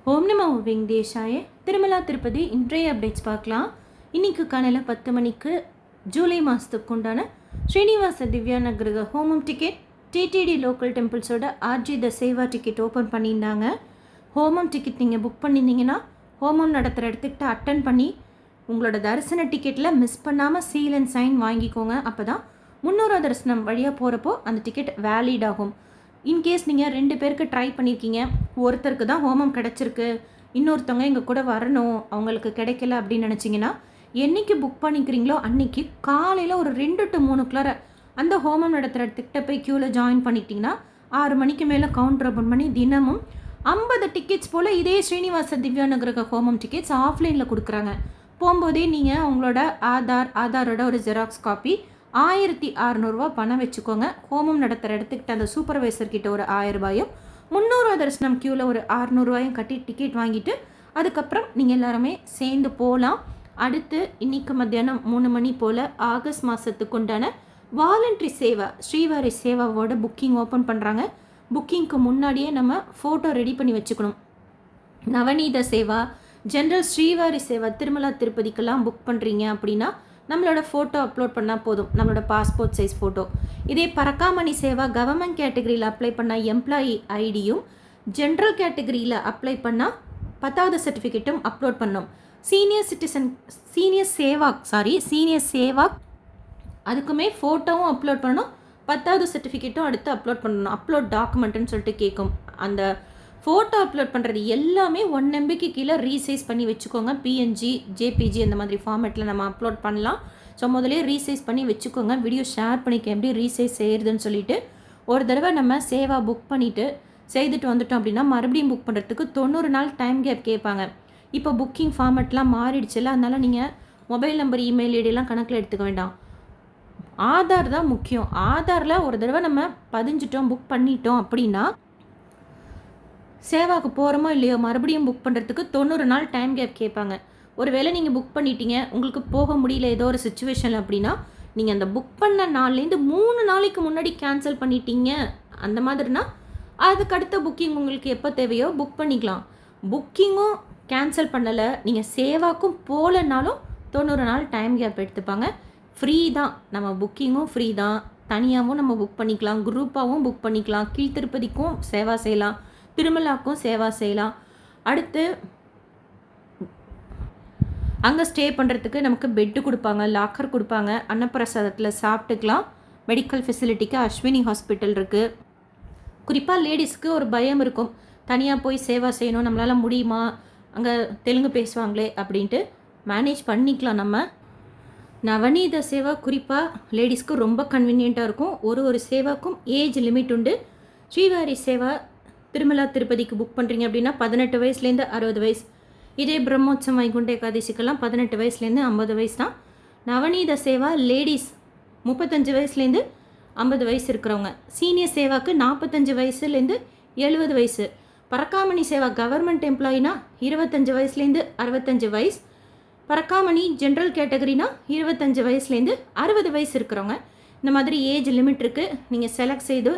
ஓம் நமோ வெங்கடேஷாய. திருமலா திருப்பதி இன்றைய அப்டேட்ஸ் பார்க்கலாம். இன்னைக்கு காலையில் 10 மணிக்கு ஜூலை மாதத்துக்கு உண்டான ஸ்ரீனிவாச திவ்யான கிரக ஹோமம் டிக்கெட் டிடிடி லோக்கல் டெம்பிள்ஸோட ஆர்ஜி த சேவா டிக்கெட் ஓப்பன் பண்ணியிருந்தாங்க. ஹோமம் டிக்கெட் நீங்கள் புக் பண்ணியிருந்தீங்கன்னா ஹோமம் நடத்துகிற இடத்துக்கிட்ட அட்டன் பண்ணி உங்களோட தரிசன டிக்கெட்டில் மிஸ் பண்ணாமல் சீல் அண்ட் சைன் வாங்கிக்கோங்க. அப்போ தான் 300 தரிசனம் வழியாக போகிறப்போ அந்த டிக்கெட் வேலிட் ஆகும். இன்கேஸ் நீங்கள் 2 பேருக்கு ட்ரை பண்ணியிருக்கீங்க, ஒருத்தருக்கு தான் ஹோமம் கிடச்சிருக்கு, இன்னொருத்தவங்க எங்கள் கூட வரணும், அவங்களுக்கு கிடைக்கல அப்படின்னு நினச்சிங்கன்னா என்றைக்கு புக் பண்ணிக்கிறீங்களோ அன்றைக்கி காலையில் ஒரு 2 to 3 அந்த ஹோமம் நடத்துகிற இடத்துக்கிட்ட போய் க்யூவில் ஜாயின் பண்ணிக்கிட்டிங்கன்னா 6 மணிக்கு மேலே கவுண்டர் ஓப்பன் பண்ணி தினமும் 50 டிக்கெட்ஸ் போல் இதே ஸ்ரீனிவாச திவ்யான கிரக ஹோமம் டிக்கெட்ஸ் ஆஃப்லைனில் கொடுக்குறாங்க. போகும்போதே நீங்கள் உங்களோட ஆதாரோட ஒரு ஜெராக்ஸ் காப்பி 1600 பணம் வச்சுக்கோங்க. ஹோமம் நடத்துகிற இடத்துக்கிட்ட அந்த சூப்பர்வைசர்கிட்ட ஒரு 1000 ரூபாயும் 300 தரிசனம் க்யூவில் ஒரு 600 கட்டி டிக்கெட் வாங்கிட்டு அதுக்கப்புறம் நீங்கள் எல்லாருமே சேர்ந்து போகலாம். அடுத்து இன்றைக்கு மத்தியானம் 3 மணி போல் ஆகஸ்ட் மாதத்துக்கு உண்டான வாலண்ட்ரி சேவா ஸ்ரீவாரி சேவாவோட புக்கிங் ஓப்பன் பண்ணுறாங்க. புக்கிங்க்கு முன்னாடியே நம்ம ஃபோட்டோ ரெடி பண்ணி வச்சுக்கணும். நவநீத சேவா, ஜென்ரல் ஸ்ரீவாரி சேவா திருமலா திருப்பதிக்கெல்லாம் புக் பண்ணுறீங்க அப்படின்னா நம்மளோட ஃபோட்டோ அப்லோட் பண்ணால் போதும், நம்மளோட பாஸ்போர்ட் சைஸ் ஃபோட்டோ. இதே பரக்காமணி சேவா கவர்மெண்ட் கேட்டகரியில் அப்ளை பண்ணால் எம்ப்ளாயி ஐடியும், ஜென்ரல் கேட்டகரியில் அப்ளை பண்ணால் 10வது சர்டிஃபிகேட்டும் அப்லோட் பண்ணோம். சீனியர் சேவா அதுக்குமே ஃபோட்டோவும் அப்லோட் பண்ணணும், 10வது சர்டிஃபிகேட்டும் அடுத்து அப்லோட் பண்ணணும். அப்லோட் டாக்குமெண்ட்டுன்னு சொல்லிட்டு கேட்கும். அந்த ஃபோட்டோ அப்லோட் பண்ணுறது எல்லாமே 1 MBக்கு கீழே ரீசைஸ் பண்ணி வச்சுக்கோங்க. பிஎன்ஜி, ஜேபிஜி அந்த மாதிரி ஃபார்மேட்டில் நம்ம அப்லோட் பண்ணலாம். ஸோ முதலே ரீசைஸ் பண்ணி வச்சுக்கோங்க. வீடியோ ஷேர் பண்ணிக்க எப்படி ரீசைஸ் செய்கிறதுன்னு சொல்லிட்டு ஒரு தடவை நம்ம சேவா புக் பண்ணிவிட்டு செய்துட்டு வந்துட்டோம் அப்படின்னா மறுபடியும் புக் பண்ணுறதுக்கு 90 நாள் டைம் கேப் கேட்பாங்க. இப்போ புக்கிங் ஃபார்மேட்லாம் மாறிடுச்சுல, அதனால் நீங்கள் மொபைல் நம்பர், இமெயில் ஐடியெல்லாம் கணக்கில் எடுத்துக்க வேண்டாம். ஆதார் தான் முக்கியம். ஆதாரில் ஒரு தடவை நம்ம பதிஞ்சிட்டோம், புக் பண்ணிட்டோம் அப்படின்னா சேவாவுக்கு போகிறோமோ இல்லையோ மறுபடியும் புக் பண்ணுறதுக்கு 90 நாள் டைம் கேப் கேட்பாங்க. ஒருவேளை நீங்கள் புக் பண்ணிட்டீங்க, உங்களுக்கு போக முடியல ஏதோ ஒரு சுச்சுவேஷன் அப்படின்னா நீங்கள் அந்த புக் பண்ண நாள்லேருந்து 3 நாளைக்கு முன்னாடி கேன்சல் பண்ணிட்டீங்க அந்த மாதிரினா அதுக்கு அடுத்த புக்கிங் உங்களுக்கு எப்போ தேவையோ புக் பண்ணிக்கலாம். புக்கிங்கும் கேன்சல் பண்ணலை, நீங்கள் சேவாக்கும் போகலனாலும் 90 நாள் டைம் கேப் எடுத்துப்பாங்க. ஃப்ரீ தான், நம்ம புக்கிங்கும் ஃப்ரீ தான். தனியாகவும் நம்ம புக் பண்ணிக்கலாம், குரூப்பாகவும் புக் பண்ணிக்கலாம். கீழ்த்திருப்பதிக்கும் சேவா செய்யலாம், திருமலாக்கும் சேவா செய்யலாம். அடுத்து அங்கே ஸ்டே பண்ணுறதுக்கு நமக்கு பெட்டு கொடுப்பாங்க, லாக்கர் கொடுப்பாங்க, அன்னப்பிரசாதத்தில் சாப்பிட்டுக்கலாம். மெடிக்கல் ஃபெசிலிட்டிக்கு அஸ்வினி ஹாஸ்பிட்டல் இருக்குது. குறிப்பாக லேடிஸ்க்கு ஒரு பயம் இருக்கும், தனியாக போய் சேவா செய்யணும், நம்மளால் முடியுமா, அங்கே தெலுங்கு பேசுவாங்களே அப்படின்ட்டு. மேனேஜ் பண்ணிக்கலாம் நம்ம. நவநீத சேவா குறிப்பாக லேடிஸ்க்கு ரொம்ப கன்வீனியண்ட்டாக இருக்கும். ஒரு சேவாக்கும் ஏஜ் லிமிட் உண்டு. ஸ்ரீவாரி சேவா திருமலா திருப்பதிக்கு புக் பண்ணுறீங்க அப்படின்னா 18 வயசுலேருந்து 60 வயசு. இதே பிரம்மோற்சவம் வைகுண்ட ஏகாதசிக்கெல்லாம் 18 வயசுலேருந்து 50 வயசு தான். நவநீத சேவா லேடிஸ் 35 வயசுலேருந்து 50 வயசு இருக்கிறவங்க. சீனியர் சேவாக்கு 45 வயசுலேருந்து 70 வயசு. பரக்காமணி சேவா கவர்மெண்ட் எம்ப்ளாயினா 25 வயசுலேருந்து 65 வயசு. பரக்காமணி ஜென்ரல் கேட்டகரினா 25 வயசுலேருந்து 60 வயசு இருக்கிறவங்க. இந்த மாதிரி ஏஜ் லிமிட் இருக்குது. நீங்கள் செலக்ட் செய்து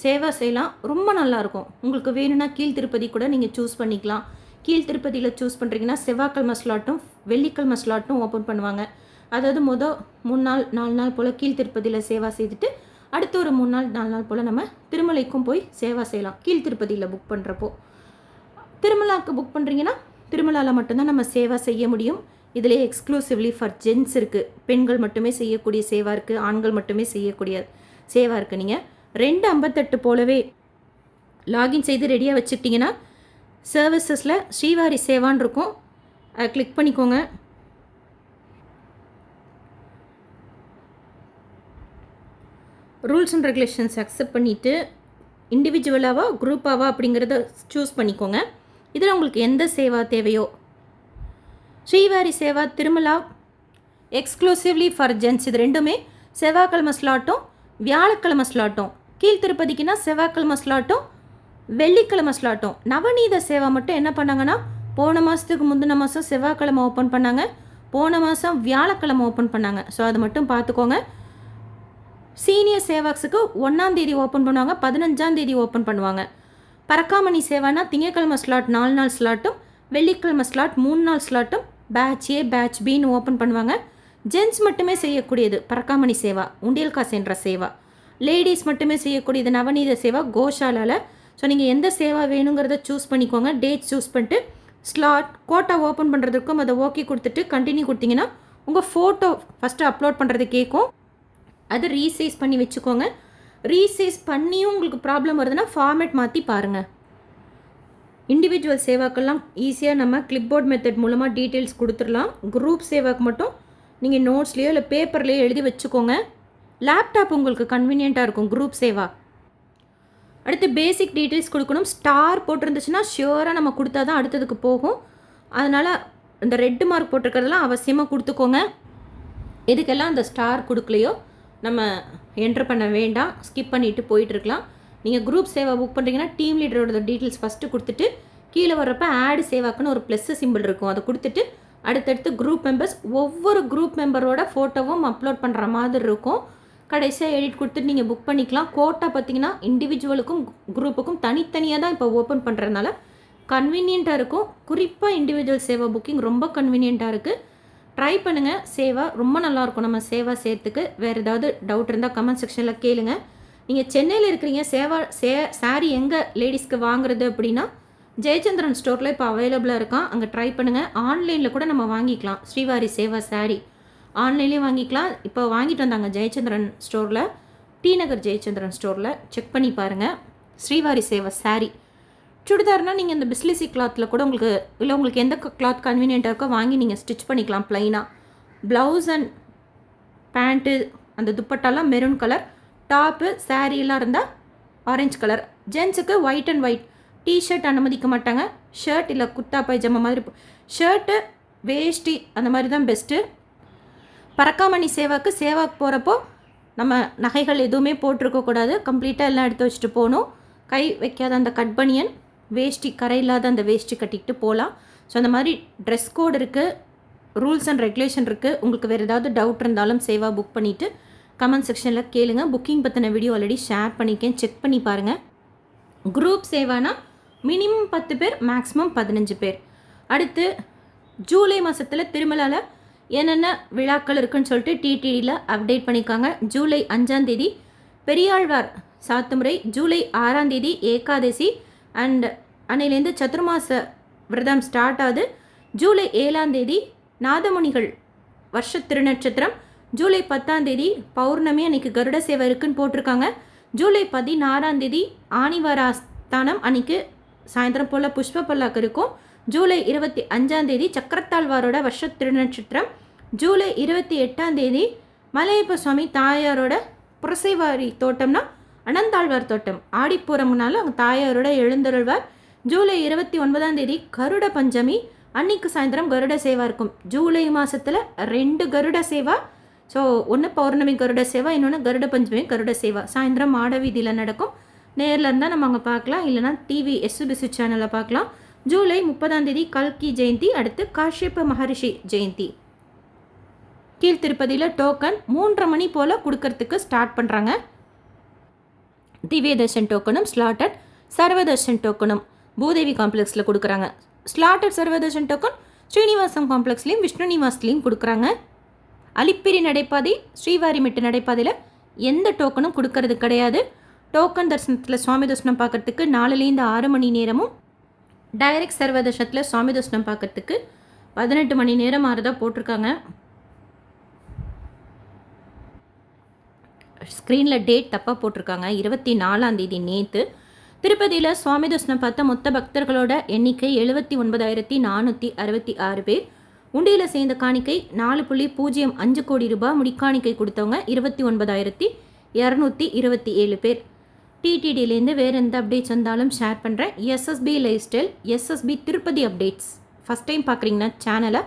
சேவா செய்யலாம், ரொம்ப நல்லாயிருக்கும். உங்களுக்கு வேணும்னா கீழ் திருப்பதி கூட நீங்கள் சூஸ் பண்ணிக்கலாம். கீழ் திருப்பதியில் சூஸ் பண்ணுறீங்கன்னா செவ்வாய்க்கிழமை ஸ்லாட்டும் வெள்ளிக்கிழமை ஸ்லாட்டும் ஓப்பன் பண்ணுவாங்க. அதாவது 3 நாள் 4 நாள் போல் கீழ் திருப்பதியில் சேவா செய்துட்டு அடுத்து ஒரு 3 நாள் 4 நாள் போல் நம்ம திருமலைக்கும் போய் சேவா செய்யலாம். கீழ் திருப்பதியில் புக் பண்ணுறப்போ. திருமலாவுக்கு புக் பண்ணுறீங்கன்னா திருமலாவில் மட்டும்தான் நம்ம சேவா செய்ய முடியும். இதிலே எக்ஸ்க்ளூசிவ்லி ஃபார் ஜென்ஸ் இருக்குது. பெண்கள் மட்டுமே செய்யக்கூடிய சேவா இருக்குது, ஆண்கள் மட்டுமே செய்யக்கூடிய சேவா இருக்குது. நீங்கள் 2:58 போலவே லாகின் செய்து ரெடியாக வச்சுக்கிட்டிங்கன்னா சர்வீசஸில் ஸ்ரீவாரி சேவான் இருக்கும், அதை கிளிக் பண்ணிக்கோங்க. ரூல்ஸ் அண்ட் ரெகுலேஷன்ஸ் அக்செப்ட் பண்ணிவிட்டு இண்டிவிஜுவலாவா குரூப்பாவா அப்படிங்கிறத சூஸ் பண்ணிக்கோங்க. இதில் உங்களுக்கு எந்த சேவா தேவையோ. Srivari seva Tirumala exclusively for gents, இது ரெண்டுமே செவ்வாய்க்கிழமை ஸ்லாட்டும் வியாழக்கிழமை ஸ்லாட்டும். கீழ் திருப்பதிக்குன்னா செவ்வாய்க்கிழமை ஸ்லாட்டும் வெள்ளிக்கிழமை ஸ்லாட்டும். நவநீத சேவா மட்டும் என்ன பண்ணாங்கன்னா போன மாதத்துக்கு முந்தின மாதம் செவ்வாய்க்கிழமை ஓப்பன் பண்ணாங்க, போன மாதம் வியாழக்கிழமை ஓப்பன் பண்ணாங்க. ஸோ அதை மட்டும் பார்த்துக்கோங்க. சீனியர் சேவாக்ஸுக்கு 1ஆம் தேதி ஓப்பன் பண்ணுவாங்க, 15ஆம் தேதி ஓப்பன் பண்ணுவாங்க. பரக்காமணி சேவானா திங்கக்கிழமை ஸ்லாட் 4 நாள் ஸ்லாட்டும், வெள்ளிக்கிழமை ஸ்லாட் 3 நாள் ஸ்லாட்டும் பேட்ச் ஏ பேட்ச் பின்னு ஓப்பன் பண்ணுவாங்க. ஜென்ட்ஸ் மட்டுமே செய்யக்கூடியது பரக்காமணி சேவா, உண்டியல் காசு என்ற சேவா. லேடிஸ் மட்டுமே செய்யக்கூடியது நவநீத சேவா கோஷாலாவில். ஸோ நீங்கள் எந்த சேவா வேணுங்கிறத சூஸ் பண்ணிக்கோங்க. டேட் சூஸ் பண்ணிட்டு ஸ்லாட் கோட்டா ஓப்பன் பண்ணுறதுக்கும் அதை ஓகே கொடுத்துட்டு கண்டினியூ கொடுத்தீங்கன்னா உங்கள் ஃபோட்டோ ஃபஸ்ட்டு அப்லோட் பண்ணுறது கேட்கும். அதை ரீசைஸ் பண்ணி வச்சுக்கோங்க. ரீசைஸ் பண்ணியும் உங்களுக்கு ப்ராப்ளம் வருதுன்னா ஃபார்மேட் மாற்றி பாருங்கள். இண்டிவிஜுவல் சேவாக்கெல்லாம் ஈஸியாக நம்ம கிளிப்போர்ட் மெத்தட் மூலமாக டீட்டெயில்ஸ் கொடுத்துடலாம். குரூப் சேவாக்கு மட்டும் நீங்கள் நோட்ஸ்லேயோ இல்லை பேப்பர்லேயோ எழுதி வச்சுக்கோங்க. லேப்டாப் உங்களுக்கு கன்வீனியண்ட்டாக இருக்கும் குரூப் சேவா. அடுத்து பேசிக் டீட்டெயில்ஸ் கொடுக்கணும். ஸ்டார் போட்டிருந்துச்சுன்னா ஷியோராக நம்ம கொடுத்தா தான் அடுத்ததுக்கு போகும். அதனால் இந்த ரெட் மார்க் போட்டிருக்கிறதெல்லாம் அவசியமாக கொடுத்துக்கோங்க. எதுக்கெல்லாம் அந்த ஸ்டார் கொடுக்கலையோ நம்ம என்ட்ரு பண்ண வேண்டாம், ஸ்கிப் பண்ணிவிட்டு போயிட்டுருக்கலாம். நீங்கள் குரூப் சேவா புக் பண்ணுறீங்கன்னா டீம் லீடரோட டீட்டெயில்ஸ் ஃபஸ்ட்டு கொடுத்துட்டு கீழே வர்றப்ப ஆட் சேவாக்குன்னு ஒரு ப்ளஸ் சிம்பிள் இருக்கும், அதை கொடுத்துட்டு அடுத்தடுத்து குரூப் மெம்பர்ஸ் ஒவ்வொரு குரூப் மெம்பரோட ஃபோட்டோவும் அப்லோட் பண்ணுற மாதிரி இருக்கும். கடைசியாக எடிட் கொடுத்துட்டு நீங்கள் புக் பண்ணிக்கலாம். கோட்டா பார்த்தீங்கன்னா இண்டிவிஜுவலுக்கும் குரூப்புக்கும் தனித்தனியாக தான் இப்போ ஓப்பன் பண்ணுறதுனால கன்வீனியண்ட்டாக இருக்கும். குறிப்பாக இண்டிவிஜுவல் சேவா புக்கிங் ரொம்ப கன்வீனியண்ட்டாக இருக்குது. ட்ரை பண்ணுங்கள். சேவா ரொம்ப நல்லாயிருக்கும். நம்ம சேவா சேர்த்துக்கு வேறு ஏதாவது டவுட் இருந்தால் கமெண்ட் செக்ஷனில் கேளுங்க. நீங்கள் சென்னையில் இருக்கிறீங்க, சாரீ எங்கே லேடிஸ்க்கு வாங்குறது அப்படின்னா ஜெயச்சந்திரன் ஸ்டோரில் இப்போ அவைலபிளாக இருக்கான், அங்கே ட்ரை பண்ணுங்கள். ஆன்லைனில் கூட நம்ம வாங்கிக்கலாம். ஸ்ரீவாரி சேவா சாரீ ஆன்லைன்லேயும் வாங்கிக்கலாம். இப்போ வாங்கிட்டு வந்தாங்க ஜெயச்சந்திரன் ஸ்டோரில், டி நகர் ஜெயச்சந்திரன் ஸ்டோரில், செக் பண்ணி பாருங்கள். ஸ்ரீவாரி சேவா சாரீ சுடிதார்னால் நீங்கள் இந்த பிஸ்லிசி கிளாத்தில் கூட உங்களுக்கு எந்த கிளாத் கன்வீனியண்ட்டாக இருக்கோ வாங்கி நீங்கள் ஸ்டிச் பண்ணிக்கலாம் ப்ளைனாக. ப்ளவுஸ் அண்ட் பேண்ட்டு அந்த துப்பட்டாலாம் மெரூன் கலர், டாப்பு சாரீலாம் இருந்தால் ஆரஞ்சு கலர். ஜென்ஸுக்கு ஒயிட் அண்ட் ஒயிட். டிஷர்ட் அனுமதிக்க மாட்டாங்க. ஷர்ட் இல்லை குர்த்தா பைஜாமா மாதிரி ஷர்ட்டு வேஷ்டி அந்த மாதிரி தான் பெஸ்ட்டு. பரக்காமணி சேவாக்கு போகிறப்போ நம்ம நகைகள் எதுவுமே போட்டிருக்கக்கூடாது. கம்ப்ளீட்டாக எல்லாம் எடுத்து வச்சுட்டு போகணும். கை வைக்காத அந்த கட் பனியன், வேஷ்டி கரை இல்லாத அந்த வேஷ்டி கட்டிக்கிட்டு போகலாம். ஸோ அந்த மாதிரி ட்ரெஸ் கோடு இருக்குது, ரூல்ஸ் அண்ட் ரெகுலேஷன் இருக்குது. உங்களுக்கு வேறு ஏதாவது டவுட் இருந்தாலும் சேவா புக் பண்ணிவிட்டு கமெண்ட் செக்ஷனில் கேளுங்க. புக்கிங் பற்றின வீடியோ ஆல்ரெடி ஷேர் பண்ணியிருக்கேன், செக் பண்ணி பாருங்கள். குரூப் சேவானா மினிமம் 10 பேர், மேக்ஸிமம் 15 பேர். அடுத்து ஜூலை மாதத்தில் திருமலாவில் என்னென்ன விழாக்கள் இருக்குன்னு சொல்லிட்டு டிடிடியில் அப்டேட் பண்ணியிருக்காங்க. ஜூலை 5ஆம் தேதி பெரியாழ்வார் சாத்துமுறை, ஜூலை 6ஆம் தேதி ஏகாதசி அண்ட் அன்னையிலேருந்து சதுர்மாச விரதம் ஸ்டார்ட் ஆகுது. ஜூலை 7ஆம் தேதி நாதமுனிகள் வருஷ திருநட்சத்திரம், ஜூலை 10ஆம் தேதி பௌர்ணமி அன்றைக்கி கருட சேவை இருக்குன்னு போட்டிருக்காங்க. ஜூலை 16ஆம் தேதி ஆணிவாராஸ்தானம் அன்றைக்கி சாயந்தரம் போல் புஷ்ப பல்லாக்கு இருக்கும். ஜூலை 25ஆம் தேதி சக்கரத்தாழ்வாரோட வருஷ திருநட்சத்திரம். ஜூலை 28ஆம் தேதி மலையப்ப சுவாமி தாயாரோட புரசைவாரி தோட்டம்னா அனந்தாழ்வார் தோட்டம், ஆடிப்பூரம்னால அவங்க தாயாரோட எழுந்தருள்வார். ஜூலை 29ஆம் தேதி கருட பஞ்சமி, அன்னைக்கு சாயந்தரம் கருட சேவா இருக்கும். ஜூலை மாதத்தில் 2 கருட சேவா. ஸோ ஒன்று பௌர்ணமி கருட சேவா, இன்னொன்று கருட பஞ்சமி கருட சேவா. சாயந்தரம் மாட வீதியில் நடக்கும். நேரில் இருந்தால் நம்ம அங்கே பார்க்கலாம், இல்லைனா டிவி எஸ்பிசி சேனலில் பார்க்கலாம். ஜூலை 30ஆம் தேதி கல்கி ஜெயந்தி, அடுத்து காஷ்யப மகரிஷி ஜெயந்தி. கீழ் திருப்பதியில் டோக்கன் 3:30 மணி போல் கொடுக்கறதுக்கு ஸ்டார்ட் பண்ணுறாங்க. திவ்ய தர்ஷன் டோக்கனும் ஸ்லாட்டட் சர்வதர்ஷன் டோக்கனும் பூதேவி காம்ப்ளெக்ஸில் கொடுக்குறாங்க. ஸ்லாட்டட் சர்வதர்ஷன் டோக்கன் ஸ்ரீனிவாசம் காம்ப்ளெக்ஸ்லேயும் விஷ்ணு நிவாஸ்லேயும் கொடுக்குறாங்க. அலிப்பிரி நடைபாதை, ஸ்ரீவாரிமெட்டு நடைபாதையில் எந்த டோக்கனும் கொடுக்கறது கிடையாது. டோக்கன் தரிசனத்தில் சுவாமி தரிசனம் பார்க்குறதுக்கு 4லேருந்து 6 மணி நேரமும், டைரக்ட் சர்வதர்ஷனத்தில் சுவாமி தரிசனம் பார்க்குறதுக்கு 18 மணி நேரம் ஆறுதா போட்டிருக்காங்க. ஸ்க்ரீனில் டேட் தப்பாக போட்டிருக்காங்க. 24ஆம் தேதி நேற்று திருப்பதியில் சுவாமி தரிசனம் பார்த்த மொத்த பக்தர்களோட எண்ணிக்கை 79,466 பேர். உண்டியில் சேர்ந்த காணிக்கை 4.05 கோடி ரூபாய். முடிக்காணிக்கை கொடுத்தவங்க 29,227 பேர். டிடிடியிலேருந்து வேறு எந்த அப்டேட்ஸ் வந்தாலும் ஷேர் பண்ணுறேன். SSP life style, SSP Tirupati updates first time பார்க்குறீங்கன்னா சேனலை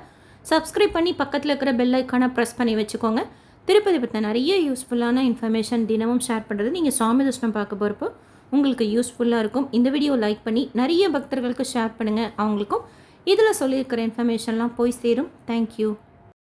சப்ஸ்கிரைப் பண்ணி பக்கத்தில் இருக்கிற பெல் ஐக்கானை ப்ரெஸ் பண்ணி வச்சுக்கோங்க. திருப்பதி பற்றி நிறைய யூஸ்ஃபுல்லான இன்ஃபர்மேஷன் தினமும் ஷேர் பண்ணுறது நீங்கள் சுவாமி தரிசனம் பார்க்க போகிறப்போ உங்களுக்கு யூஸ்ஃபுல்லாக இருக்கும். இந்த வீடியோ லைக் பண்ணி நிறைய பக்தர்களுக்கு ஷேர் பண்ணுங்கள். அவங்களுக்கும் இதில் சொல்லியிருக்கிற இன்ஃபர்மேஷன்லாம் போய் சேரும். தேங்க்யூ.